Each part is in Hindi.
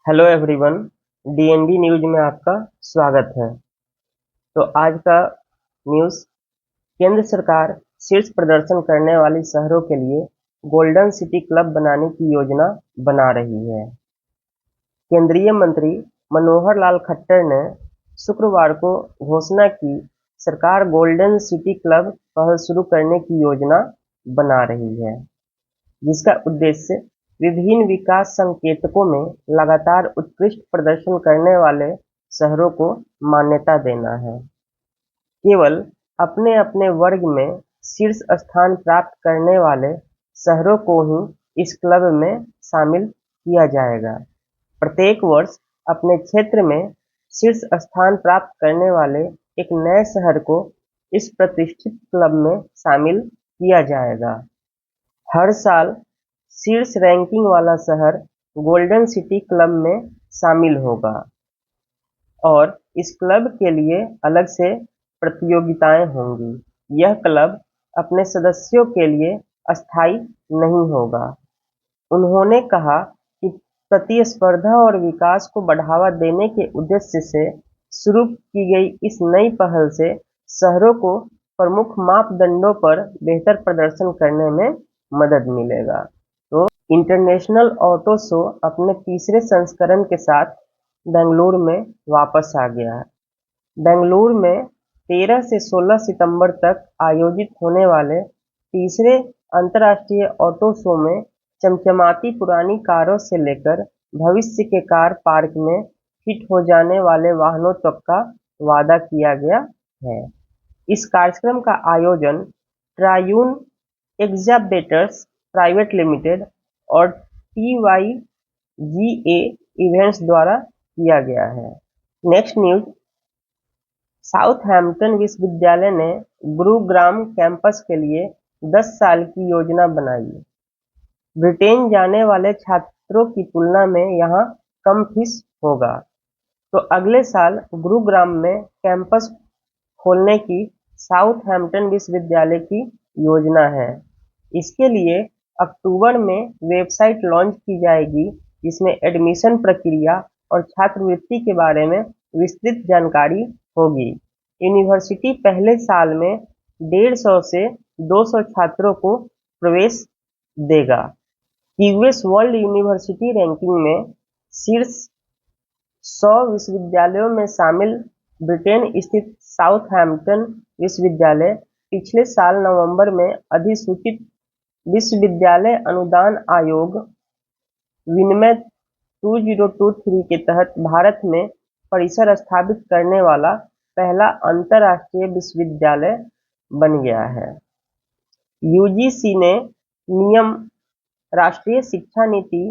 हेलो एवरीवन, डीएनडी न्यूज में आपका स्वागत है। तो आज का न्यूज़, केंद्र सरकार शीर्ष प्रदर्शन करने वाली शहरों के लिए गोल्डन सिटी क्लब बनाने की योजना बना रही है। केंद्रीय मंत्री मनोहर लाल खट्टर ने शुक्रवार को घोषणा की सरकार गोल्डन सिटी क्लब पहल शुरू करने की योजना बना रही है, जिसका उद्देश्य विभिन्न विकास संकेतकों में लगातार उत्कृष्ट प्रदर्शन करने वाले शहरों को मान्यता देना है। केवल अपने अपने वर्ग में शीर्ष स्थान प्राप्त करने वाले शहरों को ही इस क्लब में शामिल किया जाएगा। प्रत्येक वर्ष अपने क्षेत्र में शीर्ष स्थान प्राप्त करने वाले एक नए शहर को इस प्रतिष्ठित क्लब में शामिल किया जाएगा। हर साल शीर्ष रैंकिंग वाला शहर गोल्डन सिटी क्लब में शामिल होगा और इस क्लब के लिए अलग से प्रतियोगिताएं होंगी। यह क्लब अपने सदस्यों के लिए अस्थायी नहीं होगा। उन्होंने कहा कि प्रतिस्पर्धा और विकास को बढ़ावा देने के उद्देश्य से शुरू की गई इस नई पहल से शहरों को प्रमुख मापदंडों पर बेहतर प्रदर्शन करने में मदद मिलेगा। तो इंटरनेशनल ऑटो शो अपने तीसरे संस्करण के साथ बेंगलुरु में वापस आ गया है। बेंगलुरु में 13 से 16 सितंबर तक आयोजित होने वाले तीसरे अंतर्राष्ट्रीय ऑटो शो में चमचमाती पुरानी कारों से लेकर भविष्य के कार पार्क में फिट हो जाने वाले वाहनों तक का वादा किया गया है। इस कार्यक्रम का आयोजन ट्रायून एग्जाबेटर्स प्राइवेट लिमिटेड और TYGA इवेंट्स द्वारा किया गया है। नेक्स्ट न्यूज, साउथहैम्पटन विश्वविद्यालय ने गुरुग्राम कैंपस के लिए 10 साल की योजना बनाई। ब्रिटेन जाने वाले छात्रों की तुलना में यहाँ कम फीस होगा। तो अगले साल गुरुग्राम में कैंपस खोलने की साउथहैम्पटन विश्वविद्यालय की योजना है। इसके लिए अक्टूबर में वेबसाइट लॉन्च की जाएगी, जिसमें एडमिशन प्रक्रिया और छात्रवृत्ति के बारे में विस्तृत जानकारी होगी। यूनिवर्सिटी पहले साल में 150 से 200 छात्रों को प्रवेश देगा। यूएस वर्ल्ड यूनिवर्सिटी रैंकिंग में शीर्ष 100 विश्वविद्यालयों में शामिल ब्रिटेन स्थित साउथहैम्पटन विश्वविद्यालय पिछले साल नवंबर में अधिसूचित विश्वविद्यालय अनुदान आयोग विनिमय 2023 के तहत भारत में परिसर स्थापित करने वाला पहला अंतर्राष्ट्रीय विश्वविद्यालय बन गया है। यूजीसी ने नियम राष्ट्रीय शिक्षा नीति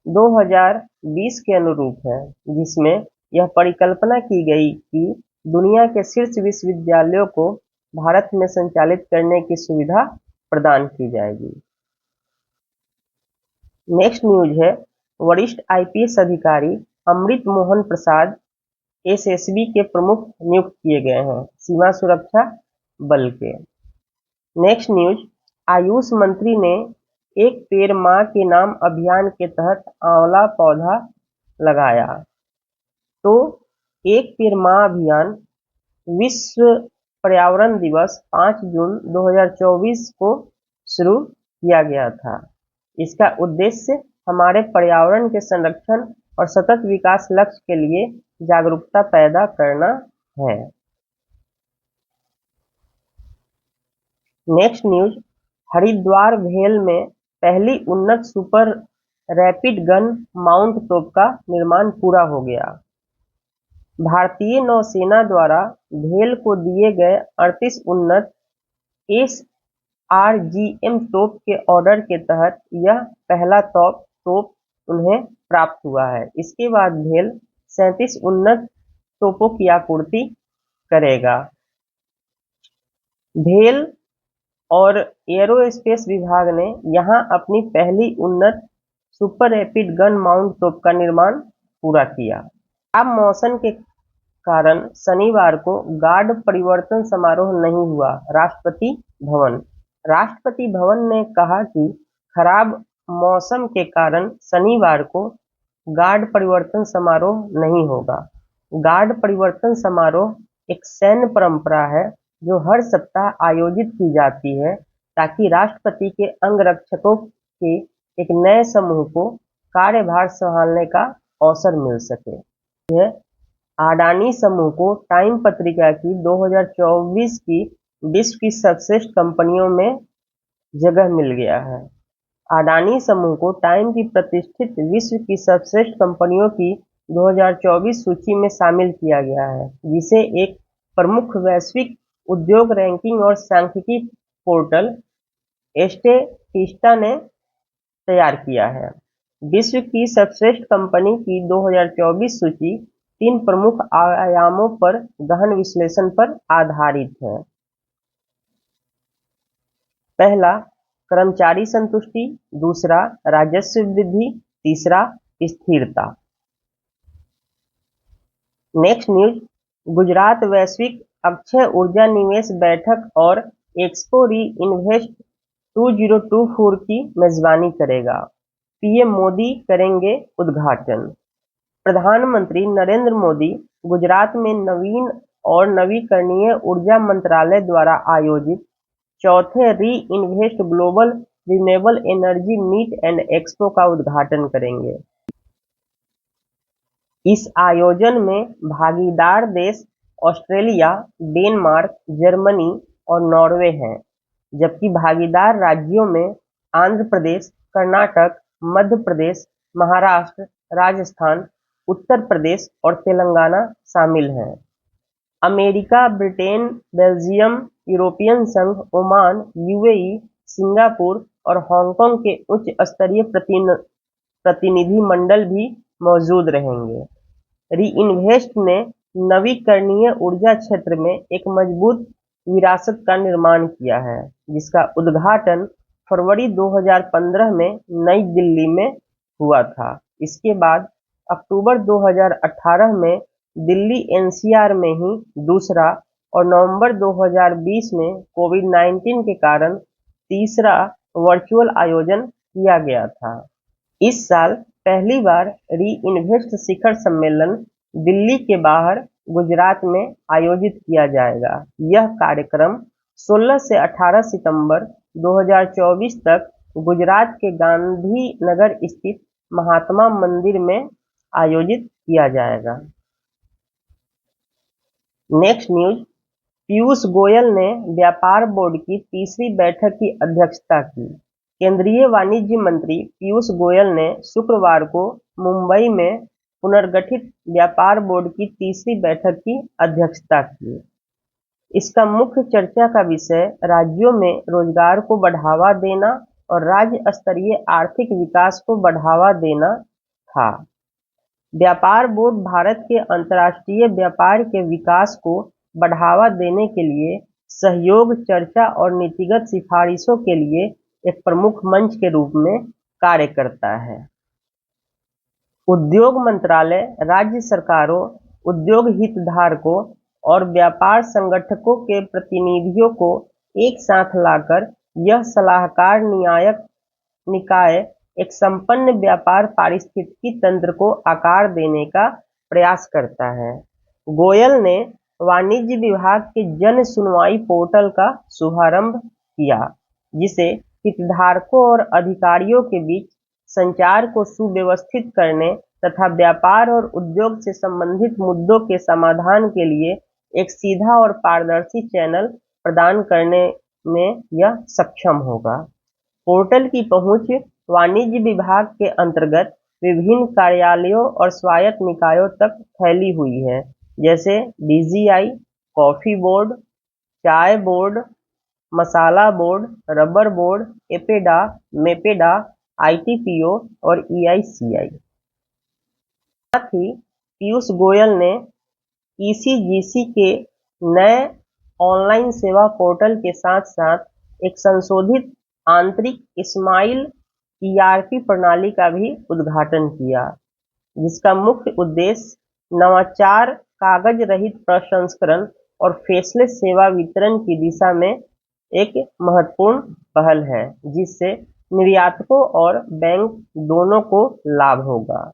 2020 के अनुरूप है, जिसमें यह परिकल्पना की गई कि दुनिया के शीर्ष विश्वविद्यालयों को भारत में संचालित करने की सुविधा प्रदान की जाएगी। नेक्स्ट न्यूज है, वरिष्ठ आईपीएस अधिकारी अमृत मोहन प्रसाद एसएसबी के प्रमुख नियुक्त किए गए हैं, सीमा सुरक्षा बल के। नेक्स्ट न्यूज, आयुष मंत्री ने एक पेड़ मां के नाम अभियान के तहत आंवला पौधा लगाया। तो एक पेड़ मां अभियान विश्व पर्यावरण दिवस 5 जून 2024 को शुरू किया गया था। इसका उद्देश्य हमारे पर्यावरण के संरक्षण और सतत विकास लक्ष्य के लिए जागरूकता पैदा करना है। नेक्स्ट न्यूज, हरिद्वार भेल में पहली उन्नत सुपर रैपिड गन माउंट तोप का निर्माण पूरा हो गया। भारतीय नौसेना द्वारा भेल को दिए गए 38 उन्नत SRGM तोप के ऑर्डर के तहत यह पहला तोप उन्हें प्राप्त हुआ है। इसके बाद भेल 37 उन्नत तोपों की आपूर्ति करेगा। भेल और एरोस्पेस विभाग ने यहां अपनी पहली उन्नत सुपर रैपिड गन माउंट तोप का निर्माण पूरा किया। खराब मौसम के कारण शनिवार को गार्ड परिवर्तन समारोह नहीं हुआ। राष्ट्रपति भवन ने कहा कि खराब मौसम के कारण शनिवार को गार्ड परिवर्तन समारोह नहीं होगा। गार्ड परिवर्तन समारोह एक सैन्य परंपरा है जो हर सप्ताह आयोजित की जाती है ताकि राष्ट्रपति के अंगरक्षकों के एक नए समूह को कार्यभार संभालने का अवसर मिल सके। यह अडानी समूह को टाइम पत्रिका की 2024 की विश्व की सर्वश्रेष्ठ कंपनियों में जगह मिल गया है। अडानी समूह को टाइम की प्रतिष्ठित विश्व की सर्वश्रेष्ठ कंपनियों की 2024 सूची में शामिल किया गया है, जिसे एक प्रमुख वैश्विक उद्योग रैंकिंग और सांख्यिकी पोर्टल स्टेटिस्टा ने तैयार किया है। विश्व की सर्वश्रेष्ठ कंपनी की 2024 सूची 3 प्रमुख आयामों पर गहन विश्लेषण पर आधारित है। पहला, कर्मचारी संतुष्टि, दूसरा राजस्व वृद्धि, तीसरा स्थिरता। नेक्स्ट न्यूज, गुजरात वैश्विक अक्षय ऊर्जा निवेश बैठक और एक्सपो री इन्वेस्ट 2024 की मेजबानी करेगा। पीएम मोदी करेंगे उद्घाटन। प्रधानमंत्री नरेंद्र मोदी गुजरात में नवीन और नवीकरणीय ऊर्जा मंत्रालय द्वारा आयोजित चौथे reinvest global renewable energy meet and expo का उद्घाटन करेंगे। इस आयोजन में भागीदार देश ऑस्ट्रेलिया, डेनमार्क, जर्मनी और नॉर्वे हैं, जबकि भागीदार राज्यों में आंध्र प्रदेश, कर्नाटक, मध्य प्रदेश, महाराष्ट्र, राजस्थान, उत्तर प्रदेश और तेलंगाना शामिल हैं। अमेरिका, ब्रिटेन, बेल्जियम, यूरोपियन संघ, ओमान, यूएई, सिंगापुर और हांगकांग के उच्च स्तरीय प्रतिनिधि मंडल भी मौजूद रहेंगे। रीइन्वेस्ट ने नवीकरणीय ऊर्जा क्षेत्र में एक मजबूत विरासत का निर्माण किया है, जिसका उद्घाटन फरवरी 2015 में नई दिल्ली में हुआ था। इसके बाद अक्टूबर 2018 में दिल्ली एनसीआर में ही दूसरा और नवंबर 2020 में कोविड-19 के कारण तीसरा वर्चुअल आयोजन किया गया था। इस साल पहली बार री-इन्वेस्ट शिखर सम्मेलन दिल्ली के बाहर गुजरात में आयोजित किया जाएगा। यह कार्यक्रम 16 से 18 सितंबर 2024 तक गुजरात के गांधी नगर स्थित महात्मा मंदिर में आयोजित किया जाएगा। नेक्स्ट न्यूज, पीयूष गोयल ने व्यापार बोर्ड की तीसरी बैठक की अध्यक्षता की। केंद्रीय वाणिज्य मंत्री पीयूष गोयल ने शुक्रवार को मुंबई में पुनर्गठित व्यापार बोर्ड की तीसरी बैठक की अध्यक्षता की। इसका मुख्य चर्चा का विषय राज्यों में रोजगार को बढ़ावा देना और राज्य स्तरीय आर्थिक विकास को बढ़ावा देना था। व्यापार बोर्ड भारत के अंतर्राष्ट्रीय व्यापार के विकास को बढ़ावा देने के लिए सहयोग, चर्चा और नीतिगत सिफारिशों के लिए एक प्रमुख मंच के रूप में कार्य करता है। उद्योग मंत्रालय राज्य सरकारों, उद्योग हितधारकों और व्यापार संगठकों के प्रतिनिधियों को एक साथ लाकर यह सलाहकार निकाय एक संपन्न व्यापार पारिस्थितिकी तंत्र को आकार देने का प्रयास करता है। गोयल ने वाणिज्य विभाग के जन सुनवाई पोर्टल का शुभारंभ किया, जिसे हितधारकों और अधिकारियों के बीच संचार को सुव्यवस्थित करने तथा व्यापार और उद्योग से संबंधित मुद्दों के समाधान के लिए एक सीधा और पारदर्शी चैनल प्रदान करने में यह सक्षम होगा। पोर्टल की पहुंच वाणिज्य विभाग के अंतर्गत विभिन्न कार्यालयों और स्वायत्त निकायों तक फैली हुई है, जैसे डीजीआई, कॉफी बोर्ड, चाय board, masala board, rubber board, APEDA, MPEDA, ITPO और ईआईसीआई। साथ ही पीयूष गोयल ने ईसीजीसी के नए ऑनलाइन सेवा पोर्टल के साथ साथ एक संशोधित आंतरिक स्माइल ईआरपी प्रणाली का भी उद्घाटन किया, जिसका मुख्य उद्देश्य नवाचार, कागज रहित प्रसंस्करण और फेसलेस सेवा वितरण की दिशा में एक महत्वपूर्ण पहल है, जिससे निर्यातकों और बैंक दोनों को लाभ होगा।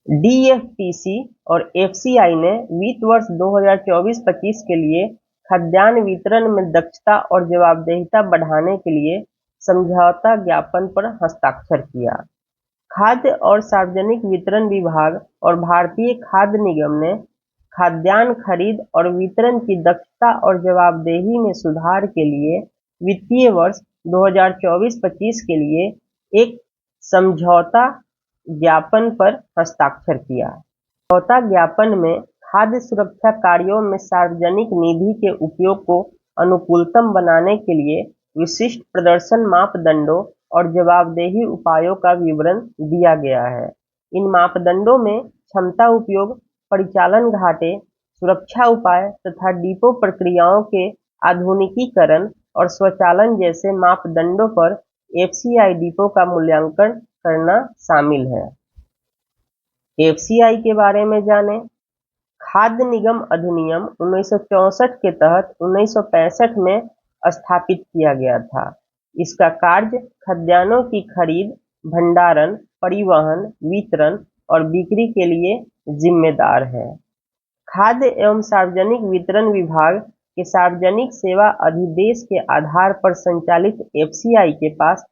डीएफपीसी और एफसीआई ने वित्त वर्ष 2024-25 के लिए खाद्यान्न वितरण में दक्षता और जवाबदेहिता बढ़ाने के लिए समझौता ज्ञापन पर हस्ताक्षर किया। खाद्य और सार्वजनिक वितरण विभाग और भारतीय खाद्य निगम ने खाद्यान्न खरीद और वितरण की दक्षता और जवाबदेही में सुधार के लिए वित्तीय वर्ष 2024-25 के लिए एक समझौता ज्ञापन पर हस्ताक्षर किया। समझौता ज्ञापन में खाद्य सुरक्षा कार्यों में सार्वजनिक निधि के उपयोग को अनुकूलतम बनाने के लिए विशिष्ट प्रदर्शन मापदंडों और जवाबदेही उपायों का विवरण दिया गया है। इन मापदंडों में क्षमता उपयोग, परिचालन घाटे, सुरक्षा उपाय तथा डिपो प्रक्रियाओं के आधुनिकीकरण और स्वचालन जैसे मापदंडों पर एफसीआई डिपो का मूल्यांकन करना शामिल है। एफसीआई के बारे में जानें। खाद्य निगम अधिनियम 1964 के तहत 1965 में स्थापित किया गया था। इसका कार्य खाद्यान्नों की खरीद, भंडारण, परिवहन, वितरण और बिक्री के लिए जिम्मेदार है। खाद्य एवं सार्वजनिक वितरण विभाग के सार्वजनिक सेवा अधिदेश के आधार पर संचालित एफसीआई के पास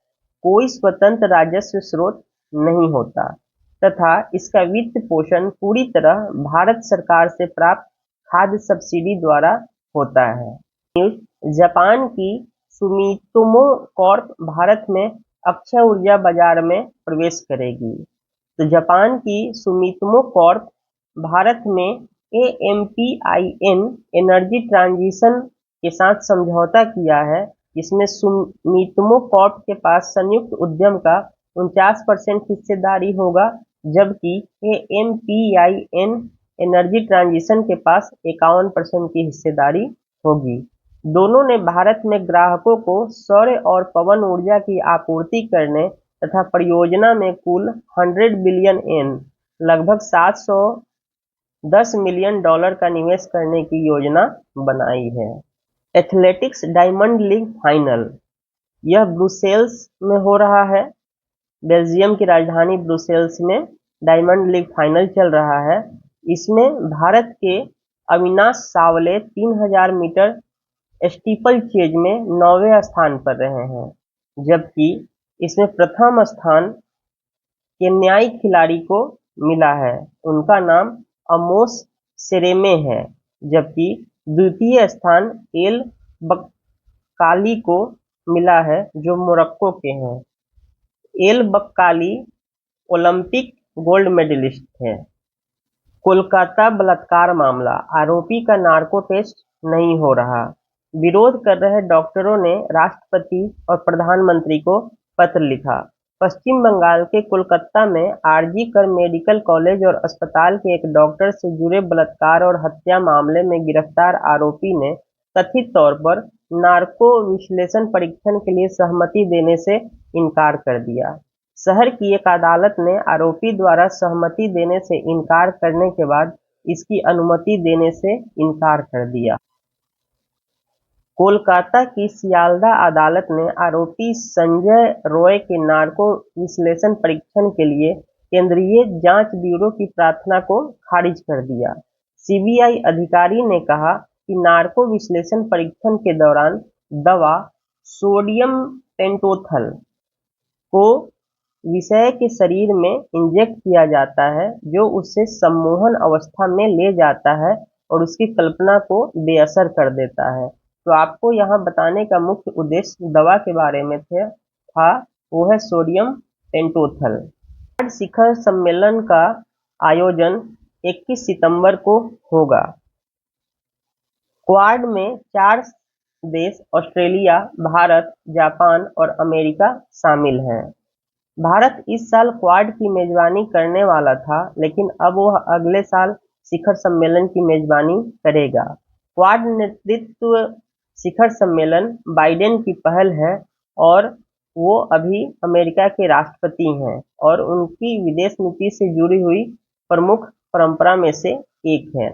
कोई स्वतंत्र राजस्व स्रोत नहीं होता तथा इसका वित्त पोषण पूरी तरह भारत सरकार से प्राप्त खाद्य सब्सिडी द्वारा होता है। जापान की सुमितोमो कॉर्प भारत में अक्षय ऊर्जा बाजार में प्रवेश करेगी। तो जापान की सुमितोमो कॉर्प भारत में AMPIN एनर्जी ट्रांजिशन के साथ समझौता किया है, जिसमें सुमितोमो कॉर्प के पास संयुक्त उद्यम का 49% हिस्सेदारी होगा, जबकि AMPIN एनर्जी ट्रांजिशन के पास 51% की हिस्सेदारी होगी। दोनों ने भारत में ग्राहकों को सौर और पवन ऊर्जा की आपूर्ति करने तथा परियोजना में कुल 100 बिलियन येन लगभग $710 मिलियन का निवेश करने की योजना बनाई है। एथलेटिक्स डायमंड लीग फाइनल, यह ब्रुसेल्स में हो रहा है। बेल्जियम की राजधानी ब्रुसेल्स में डायमंड लीग फाइनल चल रहा है। इसमें भारत के अविनाश सावले 3000 मीटर स्टीपल चेज में 9वें स्थान पर रहे हैं, जबकि इसमें प्रथम स्थान केन्याई खिलाड़ी को मिला है। उनका नाम अमोस सेरेमे है, जबकि द्वितीय स्थान एल बक्काली को मिला है, जो मोरक्को के हैं। एल बक्काली ओलंपिक गोल्ड मेडलिस्ट थे। कोलकाता बलात्कार मामला, आरोपी का नार्को टेस्ट नहीं हो रहा। विरोध कर रहे डॉक्टरों ने राष्ट्रपति और प्रधानमंत्री को पत्र लिखा। पश्चिम बंगाल के कोलकाता में आरजी कर मेडिकल कॉलेज और अस्पताल के एक डॉक्टर से जुड़े बलात्कार और हत्या मामले में गिरफ्तार आरोपी ने कथित तौर पर नार्को विश्लेषण परीक्षण के लिए सहमति देने से इनकार कर दिया। शहर की एक अदालत ने आरोपी द्वारा सहमति देने से इनकार करने के बाद इसकी अनुमति देने से इनकार कर दिया। कोलकाता की सियालदा अदालत ने आरोपी संजय रॉय के नार्को विश्लेषण परीक्षण के लिए केंद्रीय जांच ब्यूरो की प्रार्थना को खारिज कर दिया। सीबीआई अधिकारी ने कहा कि नार्को विश्लेषण परीक्षण के दौरान दवा सोडियम पेंटोथल को विषय के शरीर में इंजेक्ट किया जाता है, जो उसे सम्मोहन अवस्था में ले जाता है और उसकी कल्पना को बेअसर कर देता है। तो आपको यहाँ बताने का मुख्य उद्देश्य दवा के बारे में था वो है सोडियम पेंटोथल। क्वाड शिखर सम्मेलन का आयोजन 21 सितंबर को होगा। क्वाड में 4 देश ऑस्ट्रेलिया, भारत, जापान और अमेरिका शामिल हैं। भारत इस साल क्वाड की मेजबानी करने वाला था, लेकिन अब वह अगले साल शिखर सम्मेलन की मेजबानी करेगा। क्वाड नेतृत्व शिखर सम्मेलन बाइडेन की पहल है और वो अभी अमेरिका के राष्ट्रपति हैं और उनकी विदेश नीति से जुड़ी हुई प्रमुख परंपरा में से एक है।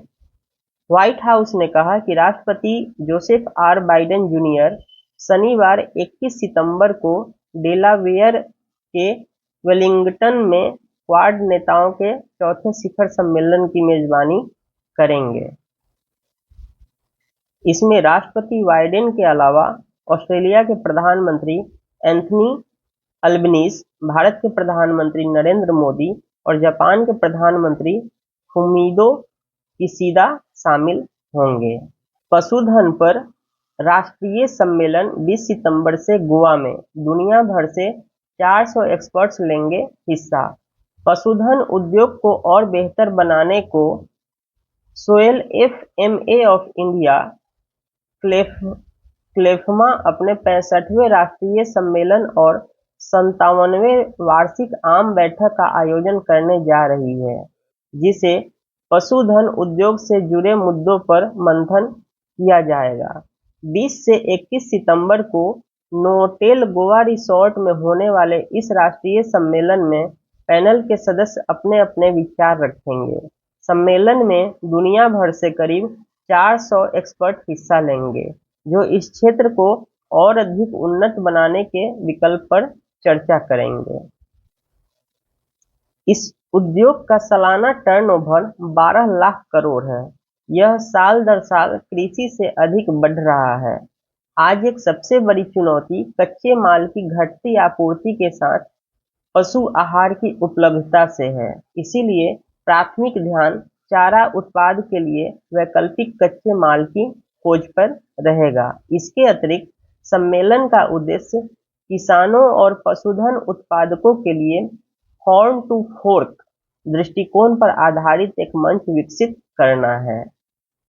व्हाइट हाउस ने कहा कि राष्ट्रपति जोसेफ आर बाइडेन जूनियर शनिवार 21 सितंबर को डेलावेयर के वेलिंगटन में क्वाड नेताओं के चौथे शिखर सम्मेलन की मेजबानी करेंगे। इसमें राष्ट्रपति बाइडेन के अलावा ऑस्ट्रेलिया के प्रधानमंत्री एंथनी अल्बनीज, भारत के प्रधानमंत्री नरेंद्र मोदी और जापान के प्रधानमंत्री फुमियो किशिदा शामिल होंगे। पशुधन पर राष्ट्रीय सम्मेलन 20 सितंबर से गोवा में दुनिया भर से 400 एक्सपर्ट्स लेंगे हिस्सा। पशुधन उद्योग को और बेहतर बनाने को सोयल एफएमए ऑफ इंडिया क्लेफमा अपने 65वें राष्ट्रीय सम्मेलन और 57वें वार्षिक आम बैठक का आयोजन करने जा रही है, जिसे पशुधन उद्योग से जुड़े मुद्दों पर मंथन किया जाएगा। 20 से 21 सितंबर को नोटेल गोवा रिसोर्ट में होने वाले इस राष्ट्रीय सम्मेलन में पैनल के सदस्य अपने अपने विचार रखेंगे। सम्मेलन में दुनिया भर से करीब 400 एक्सपर्ट हिस्सा लेंगे, जो इस क्षेत्र को और अधिक उन्नत बनाने के विकल्प पर चर्चा करेंगे। इस उद्योग का सालाना टर्नओवर 12 लाख करोड़ है। यह साल दर साल कृषि से अधिक बढ़ रहा है। आज एक सबसे बड़ी चुनौती कच्चे माल की घटती आपूर्ति के साथ पशु आहार की उपलब्धता से है। इसीलिए प्राथमिक ध्यान चारा उत्पाद के लिए वैकल्पिक कच्चे माल की खोज पर रहेगा। इसके अतिरिक्त सम्मेलन का उद्देश्य किसानों और पशुधन उत्पादकों के लिए फार्म टू फोर्क दृष्टिकोण पर आधारित एक मंच विकसित करना है।